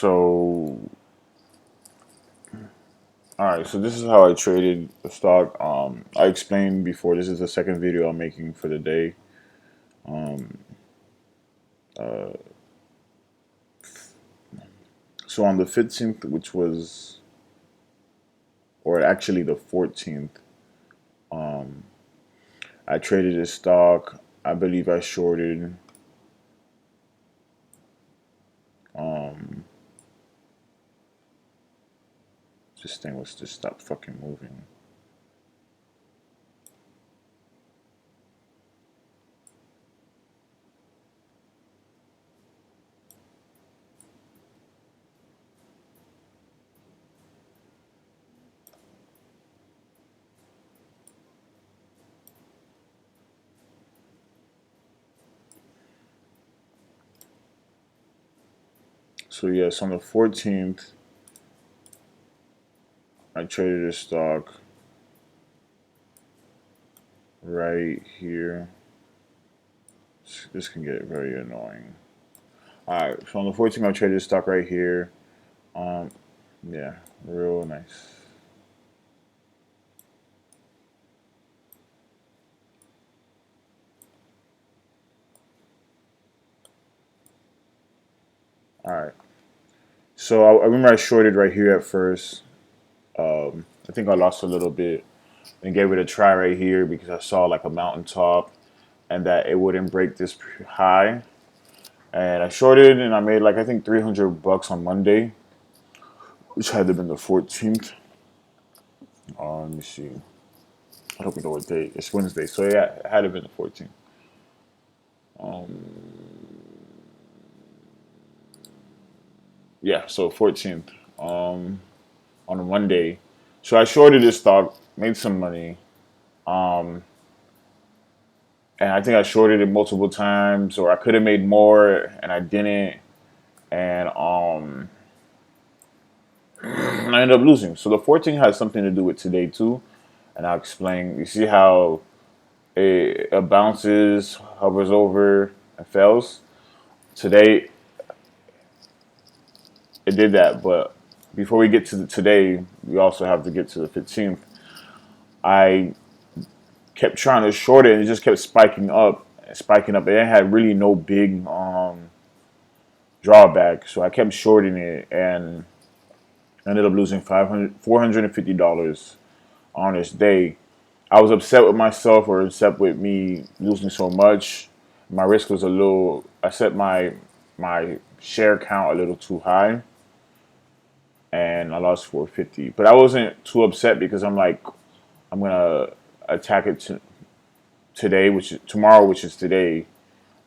So, all right. So this is how I traded the stock. I explained before. This is the second video I'm making for the day. Um, uh, so on the 15th, which was, or actually the 14th, um, I traded this stock. I believe I shorted. Um, this thing was just stop fucking moving. So yes, on the 14th, I traded this stock right here. This can get very annoying. All right, so on the 14th, I traded this stock right here. Um, yeah, real nice. All right. So I remember I shorted right here at first. I think I lost a little bit and gave it a try right here because I saw like a mountaintop and that it wouldn't break this high. And I shorted and I made like I think 300 bucks on Monday, which had to have been the 14th. Let me see. I don't know what day. It's Wednesday, so yeah, it had to have been the 14th. Yeah, so 14th. On a Monday. So I shorted this stock, made some money. Um, and I think I shorted it multiple times, or I could have made more, and I didn't. And I ended up losing. So the 14 has something to do with today too, and I'll explain. You see how it bounces, hovers over, and fails. Today it did that, but before we get to today, we also have to get to the 15th. I kept trying to short it, and it just kept spiking up. It had really no big drawback, so I kept shorting it and ended up losing $450 on this day. I was upset with myself or upset with me losing so much. My risk was a little. I set my share count a little too high, and I lost 450. But I wasn't too upset because I'm like, I'm gonna attack it today, which is tomorrow, which is today,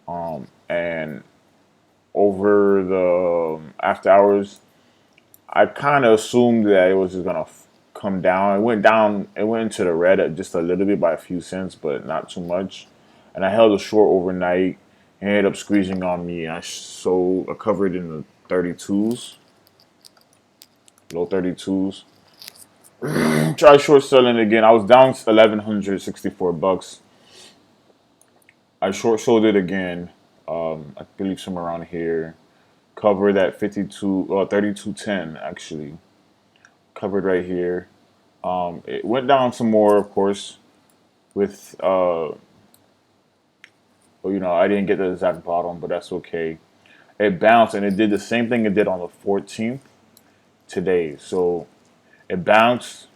and over the after hours, I kind of assumed that it was just gonna come down. It went down. It went into the red at just a little bit by a few cents, but not too much. And I held a short overnight. It ended up squeezing on me. I covered in the 32s, low 32s. Try short selling again. I was down 1,164 bucks. I short sold it again. I believe somewhere around here. Covered at 32.10 actually. Covered right here. It went down some more, of course, with well, I didn't get the exact bottom, but that's okay. It bounced and it did the same thing it did on the 14th today. So it bounced,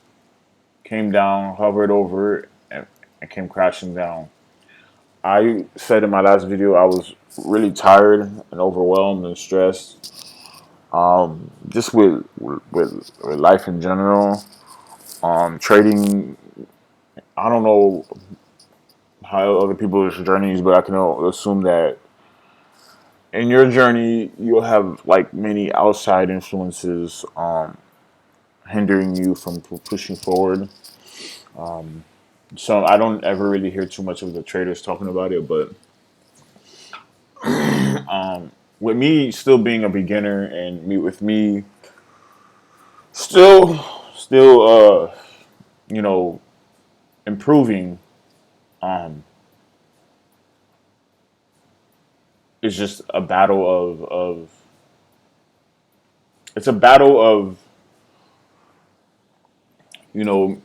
came down, hovered over, and came crashing down. I said in my last video I was really tired and overwhelmed and stressed, just with life in general. Trading, I don't know how other people's journeys, but I can assume that in your journey you'll have like many outside influences hindering you from pushing forward. So I don't ever really hear too much of the traders talking about it, but with me still being a beginner and with me still you know improving, um, it's just a battle of it's a battle of,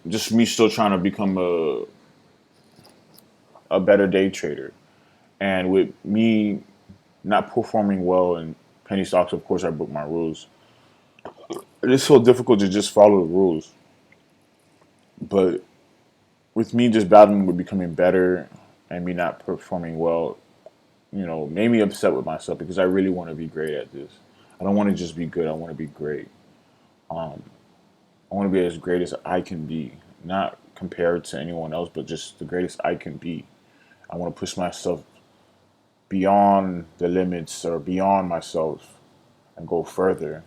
just me still trying to become a better day trader. And with me not performing well in penny stocks, of course, I broke my rules. It is so difficult to just follow the rules. But with me just battling with becoming better and me not performing well, made me upset with myself because I really want to be great at this. I don't want to just be good. I want to be great. I want to be as great as I can be, not compared to anyone else, but just the greatest I can be. I want to push myself beyond the limits or beyond myself and go further.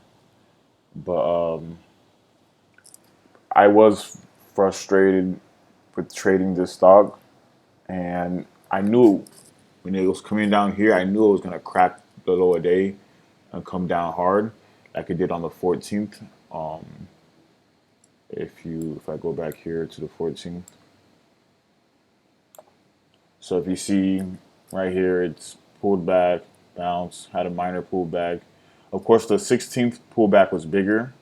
But I was frustrated with trading this stock, and I knew when it was coming down here, I knew it was gonna crack the lower day and come down hard, like it did on the 14th. Um, if I go back here to the 14th, so if you see right here, it's pulled back, bounce, had a minor pullback. Of course, the 16th pullback was bigger,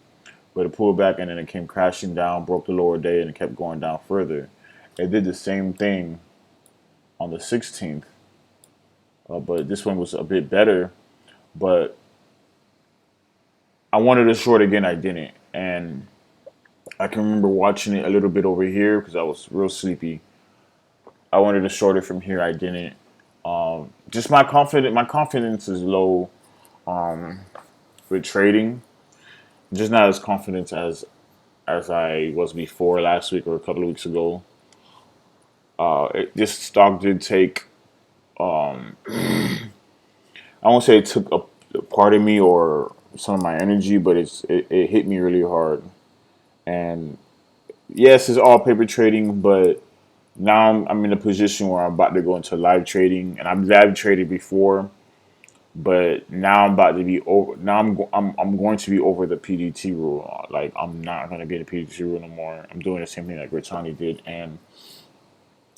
but it pulled back and then it came crashing down, broke the lower day, and it kept going down further. It did the same thing on the 16th, but this one was a bit better. But I wanted to short again, I didn't. And I can remember watching it a little bit over here because I was real sleepy. I wanted to short it from here, I didn't. Just my confidence is low with trading. Just not as confident as I was before last week or a couple of weeks ago. This stock did take. I won't say it took a part of me or some of my energy, but it hit me really hard. And yes, it's all paper trading, but now I'm in a position where I'm about to go into live trading, and I've live traded before, but now I'm about to be over. Now I'm going to be over the PDT rule. Like I'm not going to be in the PDT rule no more. I'm doing the same thing that Gritani did, and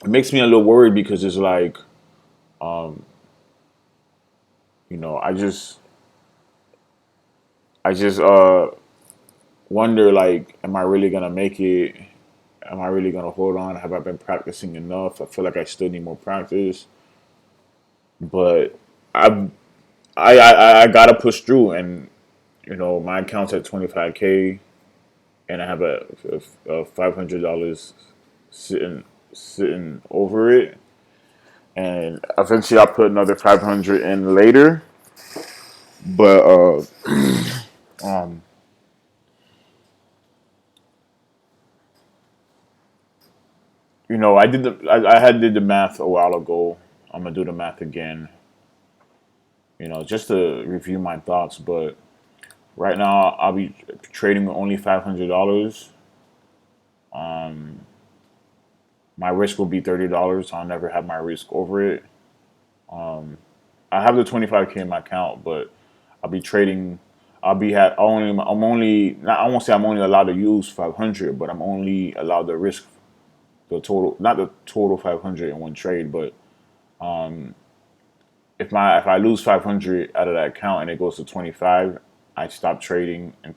it makes me a little worried because it's like, I just wonder like, am I really gonna make it? Am I really gonna hold on? Have I been practicing enough? I feel like I still need more practice, but I I gotta push through, and my account's at 25K, and I have a $500 sitting over it, and eventually I'll put another 500 in later. But um, I had did the math a while ago. I'm gonna do the math again, just to review my thoughts. But right now I'll be trading with only $500. My risk will be $30. I'll never have my risk over it. I have the 25K in my account, but I'll be trading. I'll be at only. I'm only. Not, I won't say I'm only allowed to use 500, but I'm only allowed to risk the total, not the total 500 in one trade, but if I lose 500 out of that account and it goes to 25, I stop trading and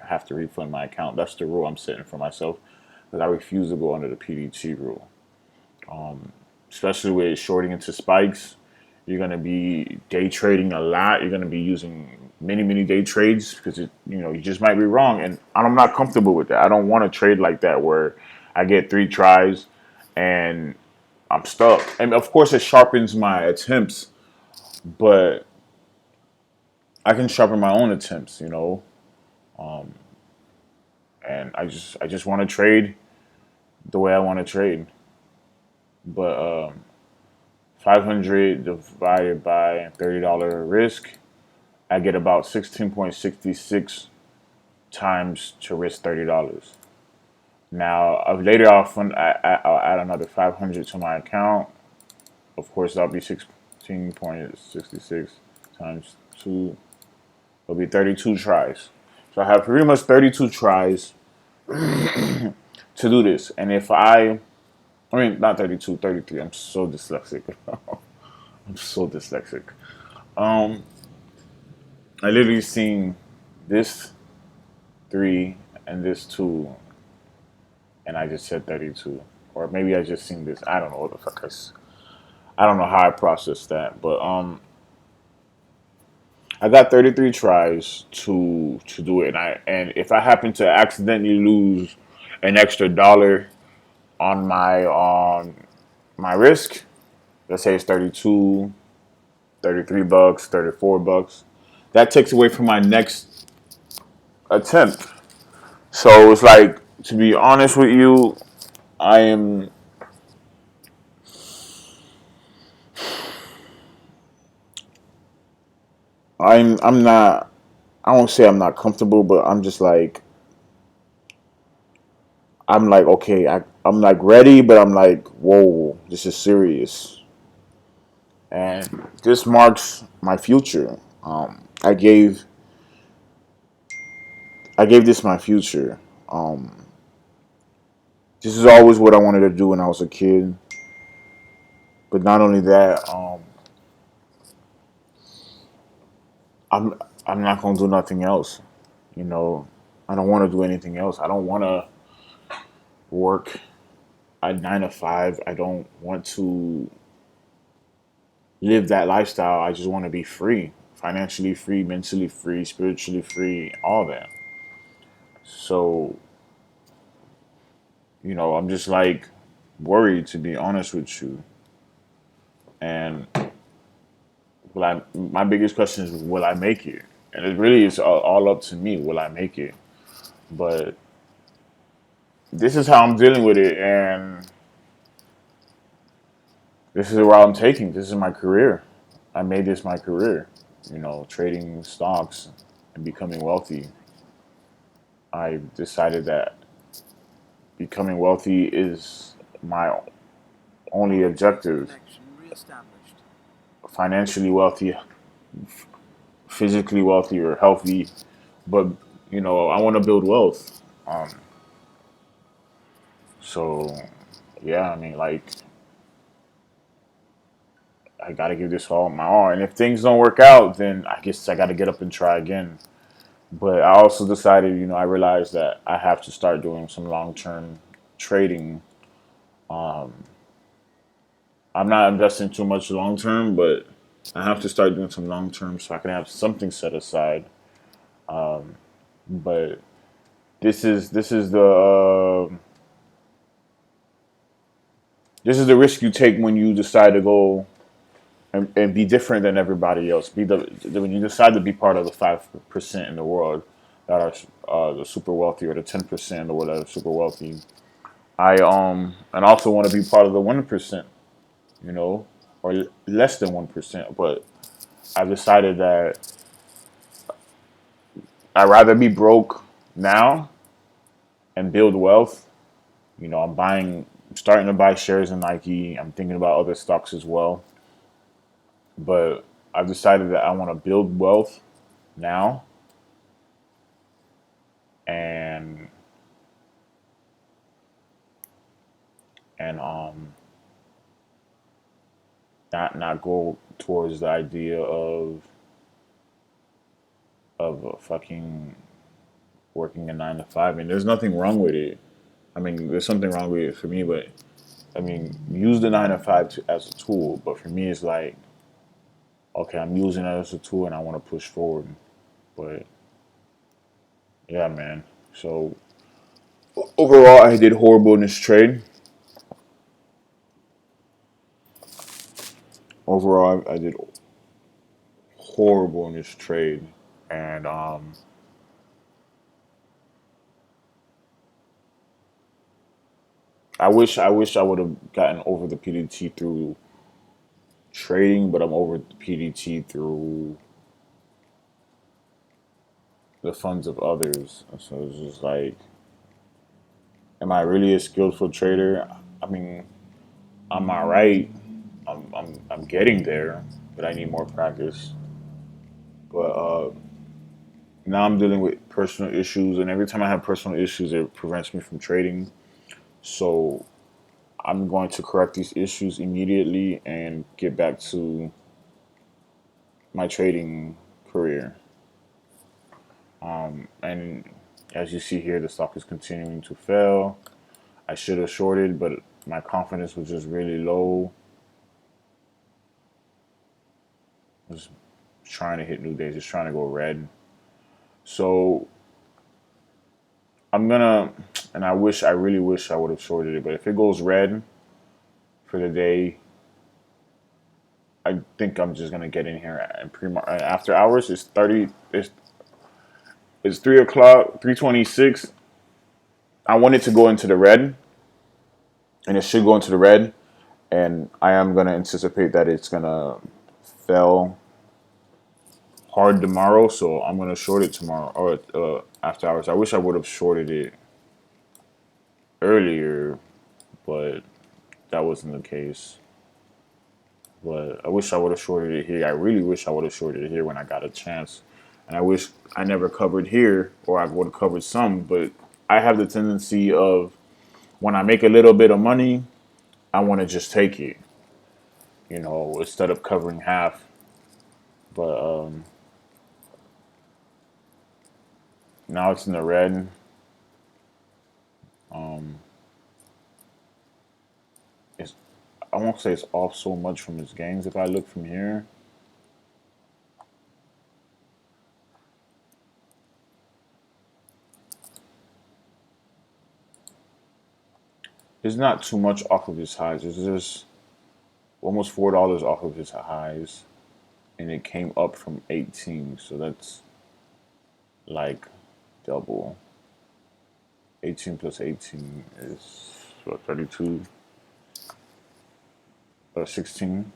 have to refund my account. That's the rule I'm setting for myself because I refuse to go under the PDT rule. Especially with shorting into spikes, you're gonna be day trading a lot. You're gonna be using many day trades because you just might be wrong, and I'm not comfortable with that. I don't want to trade like that where I get 3 tries and I'm stuck. And of course, it sharpens my attempts, but I can sharpen my own attempts. And I just want to trade the way I want to trade. But 500 divided by $30 risk, I get about 16.66 times to risk $30. Now, later I'll add another 500 to my account. Of course, that'll be 16.66 times 2. It'll be 32 tries. So I have pretty much 32 tries to do this. And I mean, not 32, 33. I'm so dyslexic. I'm so dyslexic. Um, I literally seen this. 33 and this 2, and I just said 32. Or maybe I just seen this. I don't know what the fuck I don't know how I processed that, but I got 33 tries to do it, and if I happen to accidentally lose an extra dollar on my risk, let's say it's 32, 33 bucks, 34 bucks, that takes away from my next attempt. So it's like, to be honest with you, I am I'm not, I won't say I'm not comfortable, but I'm just like, I'm like, okay, I'm like ready, but I'm like, whoa, this is serious. And this marks my future. I gave this my future. Um, this is always what I wanted to do when I was a kid. But not only that, I'm I'm not gonna do nothing else. You know, I don't want to do anything else. I don't want to work at 9 to 5. I don't want to live that lifestyle. I just want to be free, financially free, mentally free, spiritually free, all that. So, I'm just like worried, to be honest with you. And my biggest question is, will I make it? And it really is all up to me. Will I make it? But this is how I'm dealing with it, and this is where I'm taking. This is my career. I made this my career. Trading stocks and becoming wealthy. I decided that becoming wealthy is my only objective. Financially wealthy, physically wealthy, or healthy, but I want to build wealth. So yeah, I mean, like, I got to give this all, and if things don't work out, then I guess I got to get up and try again. But I also decided, I realized that I have to start doing some long term trading. I'm not investing too much long term, but I have to start doing some long term so I can have something set aside. But this is the risk you take when you decide to go and be different than everybody else. When you decide to be part of the 5% in the world that are the super wealthy, or the 10% in the world that are super wealthy. And also want to be part of the 1%, or less than 1%. But I decided that I'd rather be broke now and build wealth. I'm starting to buy shares in Nike. I'm thinking about other stocks as well. But I've decided that I want to build wealth now, and and not go towards the idea of fucking working a 9 to 5. And there's nothing wrong with it. I mean, there's something wrong with it for me, but I mean, use the 9 to 5 as a tool. But for me, it's like, okay, I'm using it as a tool, and I want to push forward. But yeah, man. So overall, I did horrible in this trade. Overall, I did horrible in this trade, and I wish I would have gotten over the PDT through trading, but I'm over the PDT through the funds of others. So it's just like, am I really a skillful trader? I mean, I'm all right. I'm getting there, but I need more practice. But now I'm dealing with personal issues, and every time I have personal issues, it prevents me from trading. So I'm going to correct these issues immediately and get back to my trading career. And As you see here, the stock is continuing to fail. I should have shorted, but my confidence was just really low. I was trying to hit new days, just trying to go red. So I'm gonna, and I really wish I would have shorted it, but if it goes red for the day, I think I'm just gonna get in here and after hours. It's 30. It's 3 o'clock, 3:26. I want it to go into the red, and it should go into the red. And I am gonna anticipate that it's gonna fail hard tomorrow, so I'm gonna short it tomorrow or after hours. I wish I would have shorted it earlier, but that wasn't the case. But I wish I would have shorted it here. I really wish I would have shorted it here when I got a chance. And I wish I never covered here, or I would have covered some. But I have the tendency of when I make a little bit of money, I want to just take it, instead of covering half. But now it's in the red. Um, it's I won't say it's off so much from its gains if I look from here. It's not too much off of its highs. It's just almost $4 off of its highs, and it came up from 18. So that's like double. 18 plus 18 is what, 32 or 16.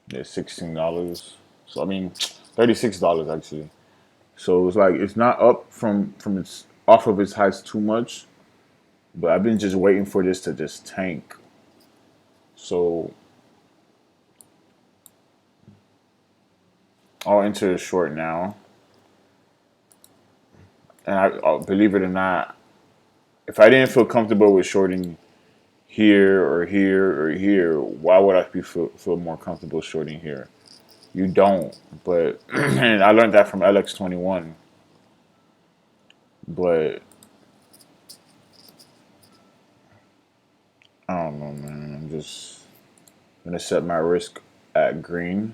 Yeah, $16. So I mean, $36 actually. So it's like it's not up from its off of its highs too much, but I've been just waiting for this to just tank. So I'll enter a short now, and I'll believe it or not, if I didn't feel comfortable with shorting here or here or here, why would I feel more comfortable shorting here? You don't, but and I learned that from LX21. But I don't know, man. I'm just gonna set my risk at green.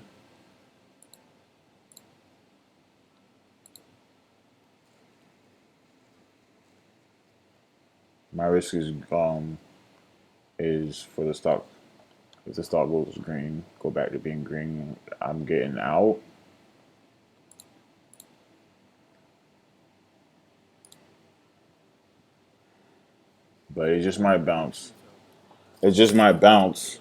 My risk is for the stock. If the stock goes green, go back to being green. I'm getting out. But it just might bounce. It just might bounce.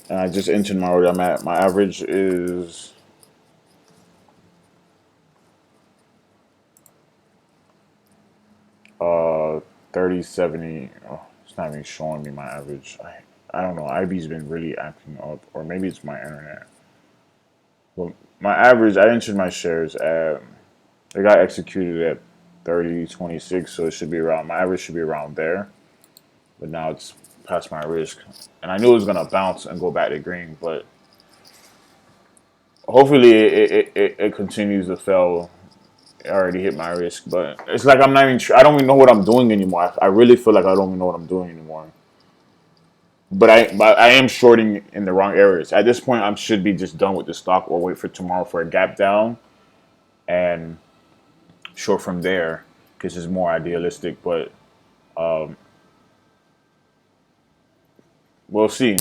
And I just entered my order. I'm at my average is 3070. Oh, it's not even showing me my average. I don't know. IB's been really acting up, or maybe it's my internet. Well, my average, I entered my shares at, they got executed at 3026, so it should be around, my average should be around there. But now it's past my risk. And I knew it was going to bounce and go back to green, but hopefully it continues to fail. I already hit my risk, but it's like I'm not even, I don't even know what I'm doing anymore. I really feel like I don't even know what I'm doing anymore. But I am shorting in the wrong areas. At this point, I should be just done with the stock or wait for tomorrow for a gap down and short from there because it's more idealistic. But we'll see.